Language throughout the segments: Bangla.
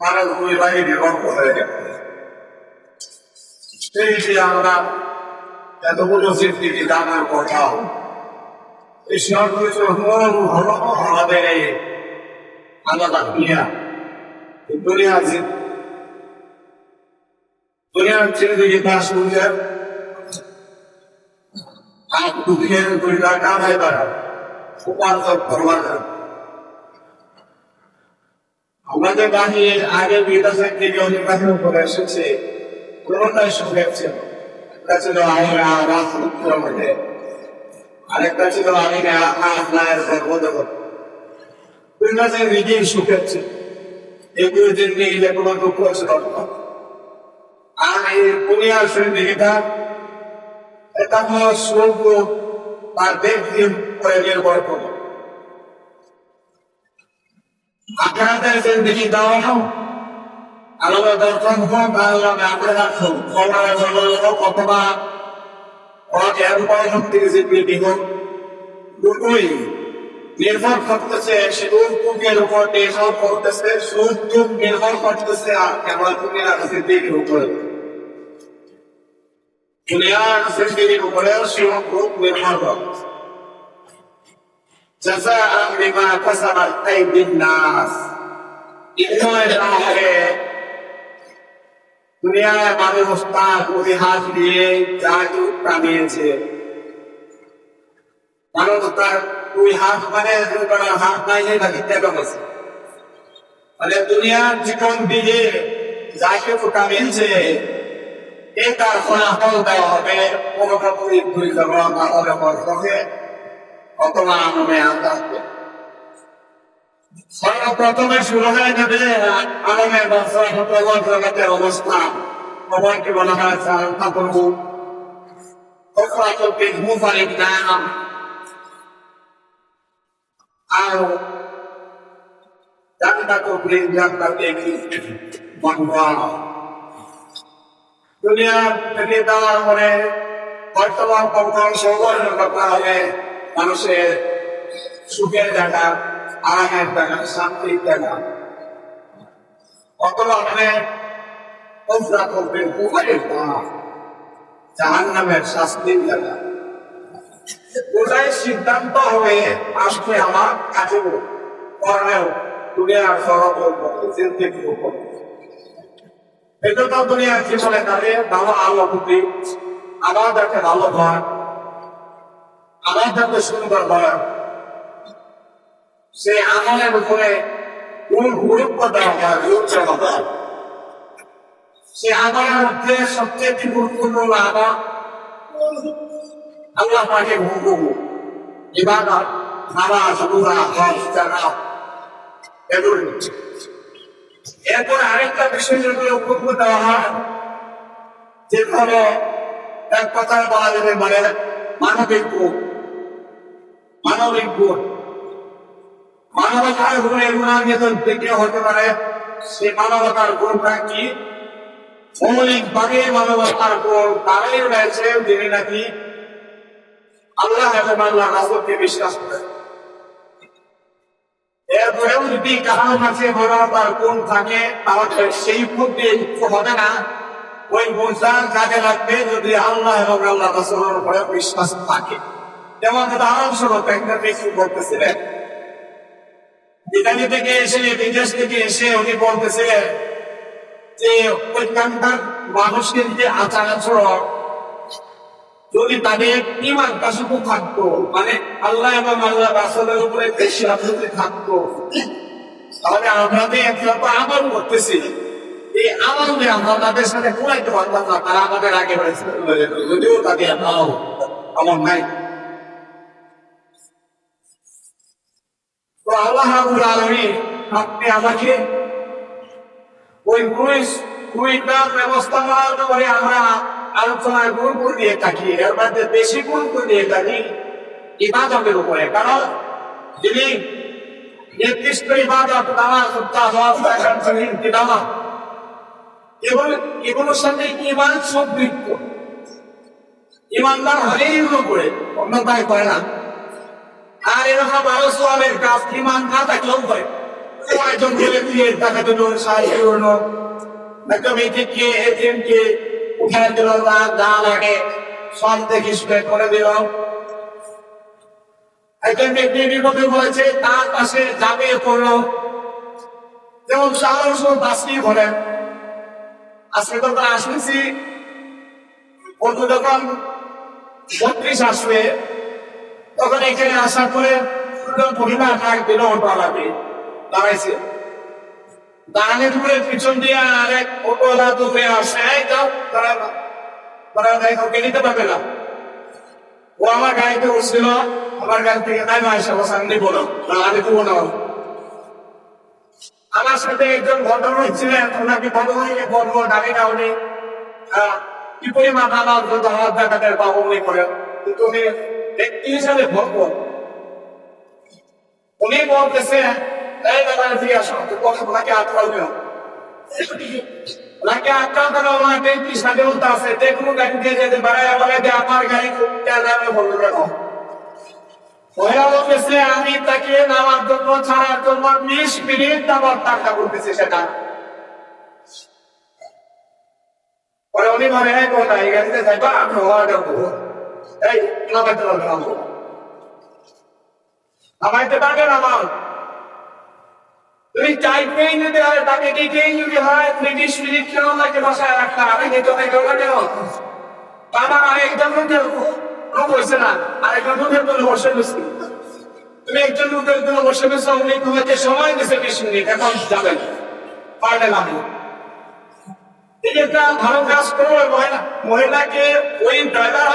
মানুষ দুই বাহিনী রক্ত হয়ে গেছে। সেই যে আমরা এতগুলো জিন্দিগি জানার কথা, এই সর্বোচ্চ আমাদের এই আলাদা দুনিয়ার জিন্দিগি তা শুনলে आप दुखिया कोई काम है बड़ा उपासक परमात्मा আমাদের বাহিনী আগে বিদেশে থেকে অধিকারের উপরে এসেছে কোনটাই শুনেছে। একটা ছিল আইনা রাষ্ট্রের মধ্যে, আরেকটা ছিল আইনা আপনার সর্বজগৎ। দুইটাতে নিজেই শুকেছে, এগুলো জিন্দিগিতে কোনো দুঃখ ছিল না। আর এই দুনিয়ার জিন্দিগিটা এটা হলো স্বর্গ তার ব্যক্তির উপরে নির্ভর করে। আখেরাতের জিন্দিগি দেওয়া হোক, আলাদা দর্শন হোক, আলাদা আখেরাত হোক, অথবা শক্তির জিন্দিগি হোক, দুটোই নির্ভর করতেছে সুযোগের উপর নির্ভর করতেছে, সুযোগ নির্ভর করতেছে কেবল দুনিয়ার জিন্দিগির উপরে। দুনিয়ার জিন্দিগির উপরে সুযোগ নির্ভর করতেছে। جزاء بما كسبت أيدي الناس দুনিয়ায় মানুষ তার ইতিহাস দিয়ে যা কামিয়েছে, মানুষ তার দুই হাত মানে হাত নাই কামিয়েছে, মানে দুনিয়ার জীবন দিয়ে যা কিছু কামিয়েছে এ তার ফলাফল দেওয়া হবে কোনো দুই হবে অথবা আমে আসবে। সর্বপ্রথমে শুরু হয়ে যাবে আলমের জগতের অবস্থা, সবাইকে বলা হয় আর দুনিয়া থেকে দেওয়ার পরে বর্তমান কখন সৌবর্ণ কথা হবে মানুষের সুখের জায়গা, আরামের জায়গা, শান্তির জায়গা, অথবা করবেন জাহান্নামের শাস্তির জায়গা। ওটাই সিদ্ধান্ত হয়ে আসবে আমার কাছে কর্মেও দুনিয়ার জিন্দিগি উপর। এটা তো দুনিয়ার জীবনে তাদের ভালো আলো বুদ্ধি, আমার যাতে ভালো হয়, আমার যাতে সুন্দর হয়, সে আমলের উপরে কোন গুরুত্ব দেওয়া হয়, গুরুত্ব হয়। সে আমলের মধ্যে সবচেয়ে গুরুত্বপূর্ণ হলো আল্লাহ পাকে হুকুম, ইবাদত, নামাজ, রোজা, হজ, জাকাত এগুলো। এরপর আরেকটা বিষয় যেগুলো গুরুত্ব দেওয়া হয়, যেভাবে এক কথায় বলা যাবে মানে মানবিক গুণ। মানবিক গুণ, মানবতার গুণের গুণান্বিত দিকে হতে পারে। সে মানবতার গুণটা কি? মৌলিক ভাবে মানবতার গুণ তারাই রয়েছে যিনি নাকি আল্লাহ এবং আল্লাহ রাসূলকে বিশ্বাস করে। এরপরেও যদি কারোর কাছে মানবতার গুণ থাকে তাহলে সেই গুণ দিয়ে হবে না, ওই গুণটা কাজে লাগবে যদি আল্লাহ এবং আল্লাহ রাসূলের উপরে বিশ্বাস থাকে। যেমন উদাহরণস্বরূপ একটা ব্যক্তি বলতেছিলেন, ইতালি থেকে এসে, বিদেশ থেকে এসে উনি বলতেছিলেন যে ওইখানকার মানুষের যে আচার আচরণ যদি তাদের ইমানটা শুধু থাকতো, মানে আল্লাহ এবং আল্লাহ রাসূলের উপরে বিশ্বাস যদি থাকতো, তাহলে আমরা যে একটা আমল করতেছি এই আমল যে আমরা তাদের সাথে পুরাইতে পারতাম না, তারা আমাদের আগে যদিও তাদের আমল নাই। তো আল্লাহ রাব্বুল আলামিন আপনি আমাকে ওই কুইটা ব্যবস্থাপনার করে আমরা আলোচনায় গুরুত্ব দিয়ে থাকি, এর মধ্যে বেশি গুরুত্ব দিয়ে থাকি ইবাদতের উপরে। কারণ যিনি নির্দিষ্ট ইবাদত, নামাজ, হজ, যাকাত, তিলাওয়াত এগুলোর সাথে ঈমান সম্পৃক্ত, ঈমানদার হলেই এগুলো করে, অন্যথায় করে না। আর এরকম আরো সোয়াবের কাজ ঈমান না থাকলেও হয়, একজন বলে দিয়ে টাকা দিল, সাহায্য করলো, একটা মেয়েকে এটিএমকে উঠায় দিল, যা লাগে সব থেকে স্প্রেড করে দিল। একজন ব্যক্তি বিপদে বলেছে, তার পাশে ঝাঁপিয়ে পড়লো। যেমন সাধারণ বাসটি বলেন, আজকে তো আমরা আসতেছি, অন্য যখন 36 আসবে, তখন এখানে আসার পরে পরিবার ডাক দিল, অটোওয়ালাকে দাঁড়াইছে। দাঁড়ানোর পরে পিছন দিয়ে আরেক অটোওয়ালা দৌড়ে আসে, যাও তারা কাউকে নিতে পারবে না। ও আমার গাড়িতে উঠছিল, আমার গাড়ি থেকে নামে আসা বসে আমি বলো আমি দেবো না। আমার সাথে একজন ভদ্রলোক ছিলেন, ওনাকে ভদ্রলোকে বলবো দাবি না, উনি কি পরিমাণ আমার দেখাতের পাবো উনি করেন, কিন্তু উনি ব্যক্তি হিসাবে বলবো। উনি বলতেছে এই ব্যাপারে ফিরে আসো, কথা ওনাকে আটকাবে না, ওনাকে আটকাবে না, ওনার ব্যক্তি স্বাধীনতা আছে, যে কোনো গাড়ি দিয়ে যেতে পারে, বলে যে আমার গাড়ি খুব নামে বলবে কেন। ওরা বলতেছে আমি তাকে নামার জন্য ছাড়ার জন্য 20 মিনিট আমার টাকা বলতেছে সেটা। পরে উনি মনে হয় কোথায় এই গাড়িতে যাইবা, আমি অর্ডার করবো, এই নামাইতে পারবে না, নামাইতে পারবে না। আমার তুমি চাইতেই যদি হয়, তাকে দিতেই যদি হয়, তুমি 20 মিনিট কেন লাগে বাসায় রাখা, আমি যেতে কেন আমার আরেকজন লোক হয়েছে না, আরেকজন লোকের জন্য বসে গেছি। তুমি একজন লোকের জন্য বসে গেছো, উনি তোমাকে সময় দিয়েছে 20 মিনিট, এখন যাবেন পারলে না। এটা ভালো কাজ করবো, মহিলাকে ওই ড্রাইভার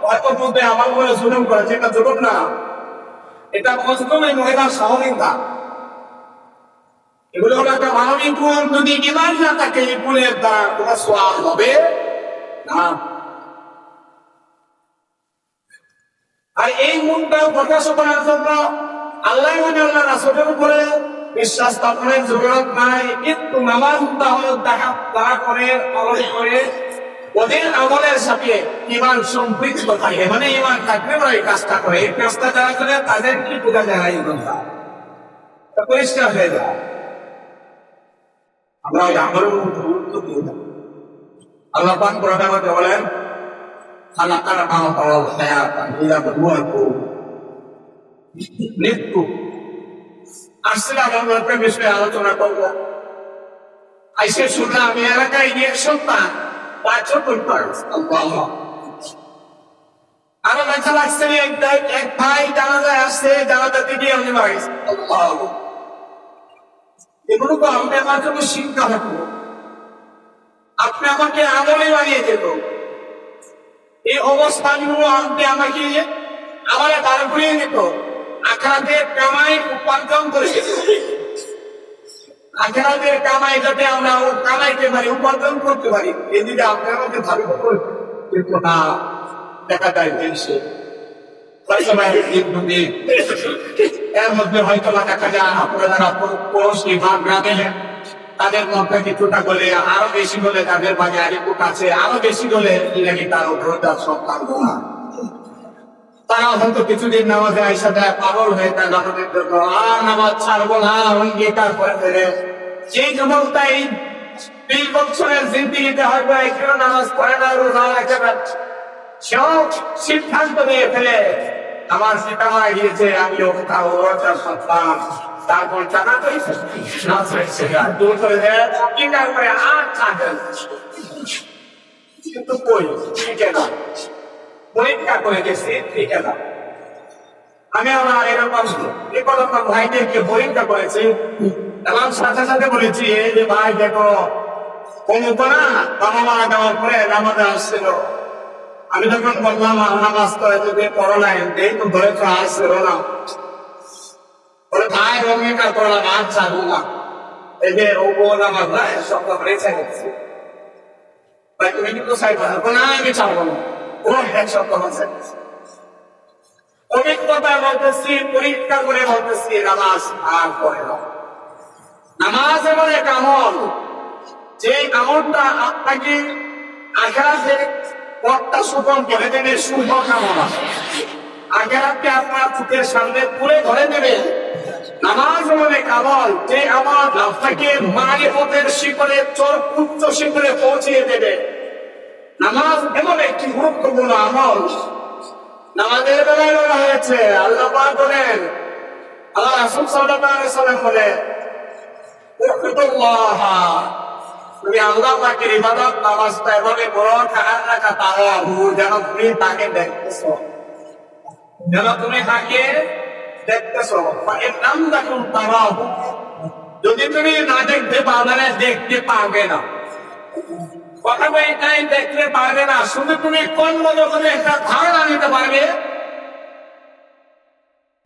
হয়তো বলতে আমার মনে জুলুম করেছে, এটা জুলুম না, এটা কষ্টম এই মহিলার স্বাভাবিকতা। এগুলো হলো একটা মানবিক গুণ। যদি ইমান না থাকে এই গুণের দ্বারা কোনো সোয়াব হবে না। আর এই গুণটা প্রকাশ করার জন্য আল্লাহ রাসূলের উপরে বিশ্বাস স্থাপনের জরুরত নাই, কিন্তু নামাজ তারা করে পালন করে ওদের আমলের সাথে ইমান সম্পৃক্ত থাকে, মানে ইমান থাকলে ওরা এই কাজটা করে, এই কাজটা যারা করে তাদের কি বোঝা যায় এই কথা পরিষ্কার হয়ে যায়। আমরা ওই আমলের গুরুত্ব দিই না। আল্লাহ পাক কোরআনে বলেন খালাকাল মাউতা ওয়াল হায়াতা লিয়াবলুয়াকুম, মৃত্যু আসছিলাম আমরা একটা বিষয়ে আলোচনা করবো, আইসে শুনলাম আমি এলাকায় গিয়ে সন্তান 5 করতে আরো দেখা লাগছে এক ভাই জানাজায় আসছে, জানাজা দিদি আমি বাড়িছি। এগুলো তো আমি আমার জন্য শিক্ষা থাকবো, আপনি আমাকে আমলে বানিয়ে যেত। এই অবস্থানগুলো আপনি আমাকে আমার দাঁড় করিয়ে দিত, আখেরাতের কামাই উপার্জন করে দিত। আখেরাতের কামাই যাতে আমরা কামাইতে পারি, উপার্জন করতে পারি, এদিকে আপনি আমাকে ভাবি কিন্তু না দেখা যায় দেশে এর মধ্যে হয়তো দেখা যায় আপনারা পড়োশি বা গ্রামে তাদের মধ্যে কিছুটা করে আরো বেশি হলে তাদের বাড়ি আরেকটু কাছে, আরো বেশি হলে নাকি তার উপরটা সন্তান গোনা, তারা হয়তো কিছুদিন নামাজে আইসা দেয়, পাগল হয়ে যায় নামাজের জন্য, আর নামাজ ছাড়বো না অঙ্গীকার করে ফেলে। সেই যুবকটা এই 20 বছরের জিন্দিগিতে হয়তো একজন নামাজ পড়ে না, রোজা রাখে না, সেও সিদ্ধান্ত নিয়ে ফেলে আমার সেটা মারা গিয়েছে, আমি ওটা সন্তান, তারপর টাকা দূর করে দেয় অঙ্গীকার করে আর থাকেন। কিন্তু কই ঠিক না, পরীক্ষা করে গেছি ঠিক না। আমি আমার এরকম বিকল্প ভাইদেরকে পরীক্ষা করেছি এবং সাথে সাথে বলেছি যে ভাই দেখো কমতো না, বাবা মারা যাওয়ার পরে নামাজে আসছিল, আমি যখন বললাম নামাজ করে যদি পড়ো নাই এই তো ধরেছ আসছিল না, বলে ভাই অঙ্গীকার করলাম আর ছাড়বো না, এই যে ও নামাজ ভাই সব রেখে গেছি, ভাই তুমি কিন্তু সাইড না, আমি ছাড়বো না, ও এক সপ্তাহ আছে। অভিজ্ঞতা বলতেছি, পরীক্ষা করে বলতেছি, নামাজ আর পড়ে না। নামাজ এমন এক আমল, যে আমলটা আপনাকে আখেরাতের পথটা সুগম করে দেবে, শুভ কামনা আখেরাতকে আপনার চোখের সামনে তুলে ধরে দেবে। নামাজ অনেক আমল, যে আমল আপনাকে মারিফতের শিখরে উচ্চ শিখরে পৌঁছিয়ে দেবে। নামাজ এমন একটি গুরুত্বপূর্ণ আমল। নামাজের বেলায় বলা হয়েছে, আল্লাহ পাক বলেন, আল্লাহ রাসূল সাল্লাল্লাহু আলাইহি ওয়াসাল্লাম বলেন, উকুতুল্লাহ, তুমি আল্লাহ পাকের ইবাদত নামাজটা এভাবে করো, কাআন্নাকা তারাহু, যেন তুমি তাকে দেখতেছো, যেন তুমি তাকে দেখতেছো। ফাইন লাম তাকুন তারাহু, যদি তুমি না দেখতে পারবে না, দেখতে পারবে না, কথা বলতেই দেখতে পারবে না, শুধু তুমি কোন মনে করে একটা ধারণা নিতে পারবে